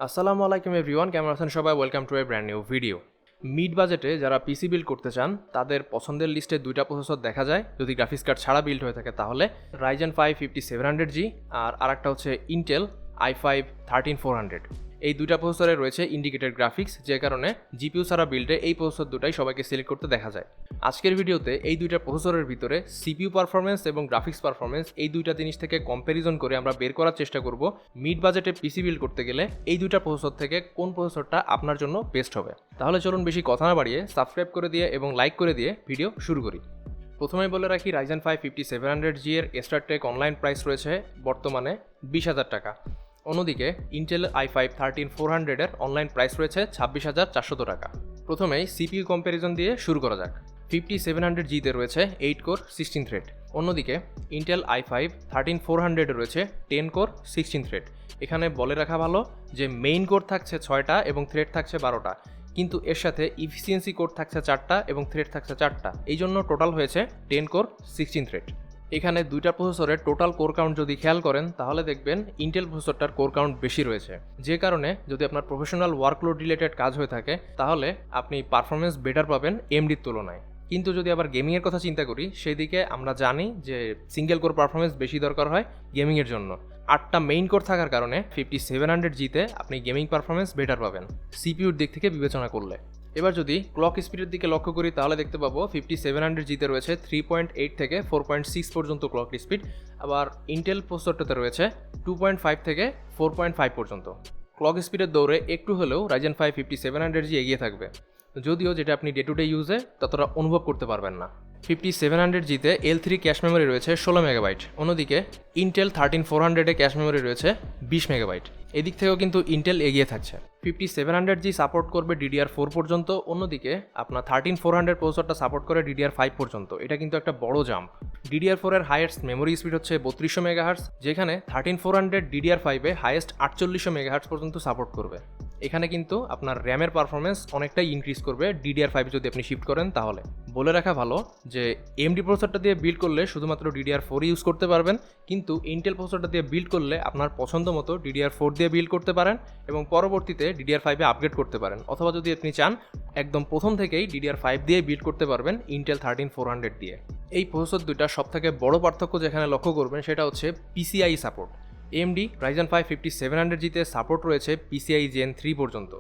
আসসালামু আলাইকুম এভরিওয়ান, কেমন আছেন সবাই? Welcome to A brand new video. Mid বাজেটে যারা পিসি বিল্ড করতে চান তাদের পছন্দের লিস্টে দুইটা প্রসেসর দেখা যায়। যদি গ্রাফিক্স কার্ড ছাড়া বিল্ড হয়ে থাকে তাহলে রাইজেন 5 5700G আর আরেকটা হচ্ছে ইন্টেল i5 13400। এই দুইটা প্রসেসরে রয়েছে ইন্ডিকেটেড গ্রাফিক্স, যে কারণে জিপিইউ ছাড়া বিল্ডে এই প্রসেসর দুটাই সবাইকে সিলেক্ট করতে দেখা যায়। আজকের ভিডিওতে এই দুইটা প্রসেসরের ভিতরে সিপিইউ পারফরমেন্স এবং গ্রাফিক্স পারফরমেন্স এই দুইটা জিনিস থেকে কম্প্যারিজন করে আমরা বের করার চেষ্টা করব মিড বাজেটে পিসি বিল্ড করতে গেলে এই দুইটা প্রসেসর থেকে কোন প্রসেসরটা আপনার জন্য বেস্ট হবে। তাহলে চলুন বেশি কথা না বাড়িয়ে সাবস্ক্রাইব করে দিয়ে এবং লাইক করে দিয়ে ভিডিও শুরু করি। প্রথমেই বলে রাখি, রাইজেন 5 5700G এর স্টারটেক অনলাইন প্রাইস রয়েছে বর্তমানে 20,000 টাকা। অন্যদিকে ইন্টেল i5 13400 এর অনলাইন প্রাইস রয়েছে 26,400 টাকা। প্রথমেই সিপিইউ কম্প্যারিজন দিয়ে শুরু করা যাক। 5700G তে রয়েছে 8 কোর 16 থ্রেড। অন্যদিকে ইন্টেল i5 13400 এ রয়েছে 10 কোর 16 থ্রেড। এখানে বলে রাখা ভালো যে মেইন কোর থাকছে 6টা এবং থ্রেড থাকছে 12টা, কিন্তু এর সাথে ইফিসিয়েন্সি কোর থাকছে 4টা এবং থ্রেড থাকছে 4টা। এই জন্য টোটাল হয়েছে 10 কোর 16 থ্রেড। এখানে দুইটা প্রসেসরের টোটাল কোর কাউন্ট যদি খেয়াল করেন তাহলে দেখবেন ইন্টেল প্রসেসরটার কোর কাউন্ট বেশি রয়েছে, যে কারণে যদি আপনার প্রফেশনাল ওয়ার্কলোড রিলেটেড কাজ হয়ে থাকে তাহলে আপনি পারফরমেন্স বেটার পাবেন এমডির তুলনায়। কিন্তু যদি আবার গেমিংয়ের কথা চিন্তা করি, সেই দিকে আমরা জানি যে সিঙ্গেল কোর পারফরমেন্স বেশি দরকার হয় গেমিংয়ের জন্য। 8টা মেইন কোর থাকার কারণে 5700G তে আপনি গেমিং পারফরমেন্স বেটার পাবেন সিপিইউর দিক থেকে বিবেচনা করলে। এবার যদি ক্লক স্পিডের দিকে লক্ষ্য করি তাহলে দেখতে পাবো 5700G তে রয়েছে 3.8 থেকে 4.6 পর্যন্ত ক্লক স্পিড। আবার ইন্টেল প্রসেসরটাতে রয়েছে 2.5 থেকে 4.5 পর্যন্ত। ক্লক স্পিডের দৌড়ে একটু হলেও রাইজেন 5 5700G এগিয়ে থাকবে, যদিও যেটা আপনি ডে টু ডে ইউজে ততটা অনুভব করতে পারবেন না। 5700G তে L3 ক্যাশ মেমোরি রয়েছে 16 মেগাবাইট। অন্যদিকে ইন্টেল 13400 এ ক্যাশ মেমোরি রয়েছে 20 মেগাবাইট। এদিক থেকেও কিন্তু ইন্টেল এগিয়ে থাকছে। 5700G সাপোর্ট করবে DDR4 পর্যন্ত, অন্যদিকে আপনার 13400 প্রসেসরটা সাপোর্ট করে DDR5 পর্যন্ত। এটা কিন্তু একটা বড় জাম্প। DDR4 এর হাইয়েস্ট মেমোরি স্পিড হচ্ছে 3200 মেগাহার্টজ, যেখানে 13400 DDR5 এ হাইয়েস্ট 4800 মেগাহার্টজ পর্যন্ত সাপোর্ট করবে। এখানে কিন্তু আপনার র্যামের পারফরমেন্স অনেকটাই ইনক্রিজ করবে DDR5 যদি আপনি শিফট করেন তাহলে। বলে রাখা ভালো যে AMD প্রসেসরটা দিয়ে বিল্ড করলে শুধুমাত্র DDR4 ইউজ করতে পারবেন, কিন্তু ইন্টেল প্রসেসরটা দিয়ে বিল্ড করলে আপনার পছন্দ মতো DDR4 দিয়ে বিল্ড করতে পারেন এবং পরবর্তীতে DDR5 এ আপগ্রেড করতে পারেন, অথবা যদি আপনি চান একদম প্রথম থেকেই DDR5 দিয়ে বিল্ড করতে পারবেন ইন্টেল 13400 দিয়ে। এই প্রসেসর দুইটা সবথেকে বড় পার্থক্য যেখানে লক্ষ্য করবেন সেটা হচ্ছে PCIe support. AMD Ryzen 5 5700G তে সাপোর্ট রয়েছে PCIe Gen 3 পর্যন্ত।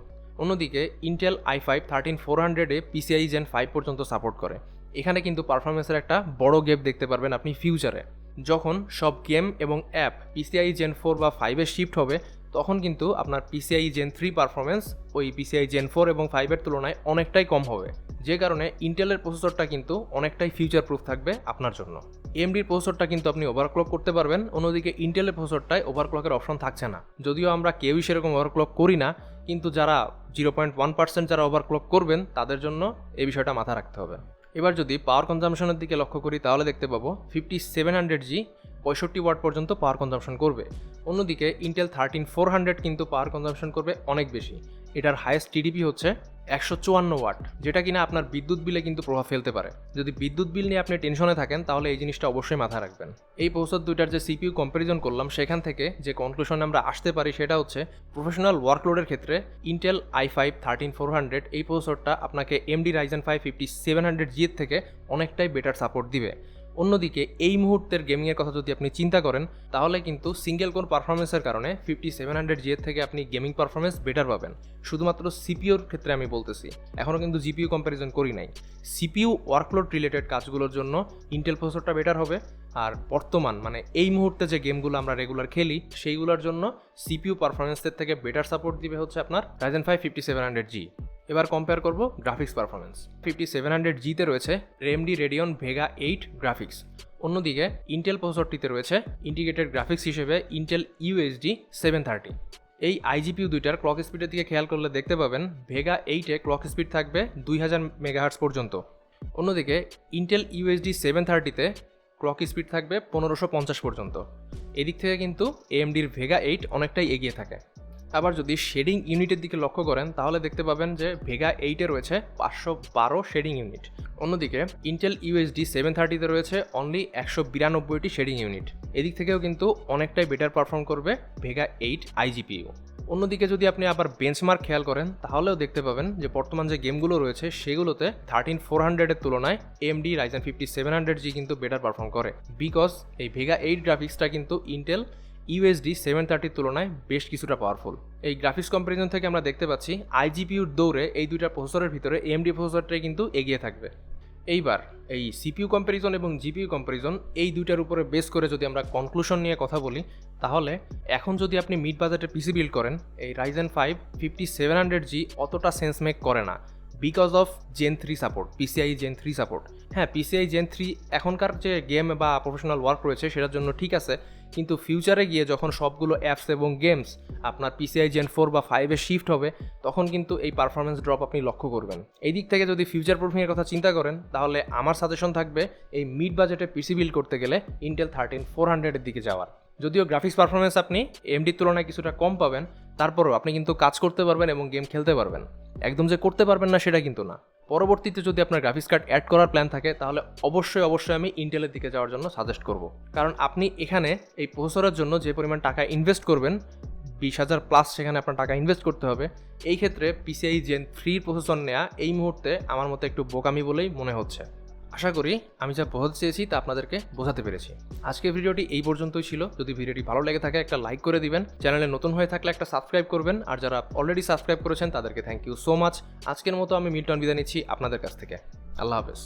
অন্যদিকে ইন্টেল i5 13400 এ PCIe Gen 5 পর্যন্ত সাপোর্ট করে। এখানে কিন্তু পারফরমেন্সের একটা বড় গ্যাপ দেখতে পারবেন আপনি ফিউচারে। যখন সব গেম এবং অ্যাপ PCIe Gen 4 বা 5 এ শিফট হবে তখন কিন্তু আপনার PCIe Gen 3 পারফরমেন্স ওই PCIe Gen 4 এবং 5 এর তুলনায় অনেকটাই কম হবে, যে কারণে ইন্টেলের প্রসেসরটা কিন্তু অনেকটাই ফিউচার প্রুফ থাকবে আপনার জন্য। AMDর প্রসেসরটা কিন্তু আপনি ওভারক্লক করতে পারবেন, অন্যদিকে ইন্টেলের প্রসেসরটায় ওভারক্লকের অপশন থাকছে না। যদিও আমরা কেউই সেরকম ওভারক্লক করি না, কিন্তু যারা 0.1% যারা ওভারক্লক করবেন তাদের জন্য এই বিষয়টা মাথায় রাখতে হবে। এবার যদি পাওয়ার কনজাম্পশনের দিকে লক্ষ্য করি তাহলে দেখতে পাবো 5700G 65 ওয়াট পর্যন্ত পাওয়ার কনজাম্পশন করবে। অন্যদিকে ইন্টেল 13400 কিন্তু পাওয়ার কনজাম্পশন করবে অনেক বেশি। এটার হাইয়েস্ট টিডিপি হচ্ছে 154 ওয়াট, যেটা কিনা আপনার বিদ্যুৎ বিলে কিন্তু প্রভাব ফেলতে পারে। যদি বিদ্যুৎ বিল নিয়ে আপনি টেনশনে থাকেন তাহলে এই জিনিসটা অবশ্যই মাথায় রাখবেন। এই প্রসেসর দুইটার যে সিপিইউ কম্প্যারিজন করলাম সেখান থেকে যে কনক্লুশনে আমরা আসতে পারি সেটা হচ্ছে প্রফেশনাল ওয়ার্কলোডের ক্ষেত্রে ইন্টেল i5 13400 এই প্রসেসরটা আপনাকে AMD রাইজেন 5 5700G এর থেকে অনেকটাই বেটার সাপোর্ট দিবে। অন্যদিকে এই মুহূর্তের গেমিংয়ের কথা যদি আপনি চিন্তা করেন তাহলে কিন্তু সিঙ্গেল কোর পারফরমেন্সের কারণে 5700G এর থেকে আপনি গেমিং পারফরমেন্স বেটার পাবেন। শুধুমাত্র সিপিইউর ক্ষেত্রে আমি বলতেছি, এখনও কিন্তু জিপিইউ কম্প্যারিজন করি নাই। সিপিইউ ওয়ার্কলোড রিলেটেড কাজগুলোর জন্য ইন্টেল প্রসেসরটা বেটার হবে, আর বর্তমান মানে এই মুহূর্তে যে গেমগুলো আমরা রেগুলার খেলি সেইগুলোর জন্য সিপিইউ পারফরমেন্সের থেকে বেটার সাপোর্ট দিবে হচ্ছে আপনার রাইজেন 5 5700G। এবার কম্পেয়ার করব গ্রাফিক্স পারফরমেন্স। 5700G তে রয়েছে AMD Radeon Vega 8 গ্রাফিক্স। অন্যদিকে ইন্টেল প্রসেসরটিতে রয়েছে ইন্টিগ্রেটেড গ্রাফিক্স হিসেবে ইন্টেল UHD 730। এই আইজিপিইউ দুইটার ক্লক স্পিডের দিকে খেয়াল করলে দেখতে পাবেন Vega 8 এ ক্লক স্পিড থাকবে 2000 মেগাহার্টজ পর্যন্ত। অন্যদিকে ইন্টেল UHD 730 তে ক্লক স্পিড থাকবে 1550 পর্যন্ত। এদিক থেকে কিন্তু AMDর Vega 8 অনেকটাই এগিয়ে থাকে। আবার যদি শেডিং ইউনিটের দিকে লক্ষ্য করেন তাহলে দেখতে পাবেন যে Vega 8 এ রয়েছে 512 শেডিং ইউনিট। অন্যদিকে ইন্টেল UHD 730 তে রয়েছে অনলি 192টি শেডিং ইউনিট। এদিক থেকেও কিন্তু অনেকটাই বেটার পারফর্ম করবে Vega 8 আইজিপিইউ। অন্যদিকে যদি আপনি আবার বেঞ্চমার্ক খেয়াল করেন তাহলেও দেখতে পাবেন যে বর্তমান যে গেমগুলো রয়েছে সেগুলোতে 13400 এর তুলনায় AMD Ryzen 5700G কিন্তু বেটার পারফর্ম করে, বিকজ এই ভেগা 8 গ্রাফিক্সটা কিন্তু ইন্টেল USD 730 তুলনায় বেশ কিছুটা পাওয়ারফুল। এই গ্রাফিক্স কম্পারিজন থেকে আমরা দেখতে পাচ্ছি IGPUর দৌড়ে এই দুইটা প্রসেসরের ভিতরে AMD প্রসেসরটাই কিন্তু এগিয়ে থাকবে। এইবার এই CPU কম্পারিজন এবং GPU কম্পারিজন এই দুইটার উপরে বেস করে যদি আমরা কনক্লুশন নিয়ে কথা বলি, তাহলে এখন যদি আপনি মিড বাজেটে পিসি বিল্ড করেন, এই Ryzen 5 5700G অতটা সেন্স মেক করে না, because of Gen 3 support, PCIe Gen 3 support. হ্যাঁ, PCIe Gen 3 এখনকার যে গেম বা প্রফেশনাল ওয়ার্ক রয়েছে সেটার জন্য ঠিক আছে, কিন্তু ফিউচারে গিয়ে যখন সবগুলো অ্যাপস এবং গেমস আপনার PCIe Gen 4 বা 5-এ শিফট হবে, তখন কিন্তু এই পারফরমেন্স ড্রপ আপনি লক্ষ্য করবেন। এই দিক থেকে যদি ফিউচার প্রুফিংয়ের কথা চিন্তা করেন, তাহলে আমার সাজেশন থাকবে এই মিড বাজেটে পিসি বিল্ড করতে গেলে ইন্টেল 13400-এর দিকে যাওয়ার। যদিও গ্রাফিক্স পারফরমেন্স আপনি AMDর তুলনায় কিছুটা কম পাবেন, তারপরও আপনি কিন্তু কাজ করতে পারবেন এবং গেম খেলতে পারবেন। একদম যে করতে পারবেন না সেটা কিন্তু না। পরবর্তীতে যদি আপনার গ্রাফিক্স কার্ড অ্যাড করার প্ল্যান থাকে, তাহলে অবশ্যই আমি ইন্টেলের দিকে যাওয়ার জন্য সাজেস্ট করব, কারণ আপনি এখানে এই প্রসেসরের জন্য যে পরিমাণ টাকা ইনভেস্ট করবেন, 20,000 প্লাস সেখানে আপনার টাকা ইনভেস্ট করতে হবে। এই ক্ষেত্রে PCIe Gen 3 প্রসেসর নেওয়া এই মুহূর্তে আমার মতো একটু বোকামি বলেই মনে হচ্ছে। আশা করি আমি যা বোঝাতে চেয়েছি তা আপনাদেরকে বোঝাতে পেরেছি। আজকের ভিডিওটি এই পর্যন্তই ছিল। যদি ভিডিওটি ভালো লেগে থাকে একটা লাইক করে দিবেন, চ্যানেলে নতুন হয়ে থাকলে একটা সাবস্ক্রাইব করবেন, আর যারা অলরেডি সাবস্ক্রাইব করেছেন তাদেরকে থ্যাংক ইউ সো মাচ। আজকের মতো আমি মিল্টন বিদায় নিচ্ছি আপনাদের কাছ থেকে। আল্লাহ হাফেজ।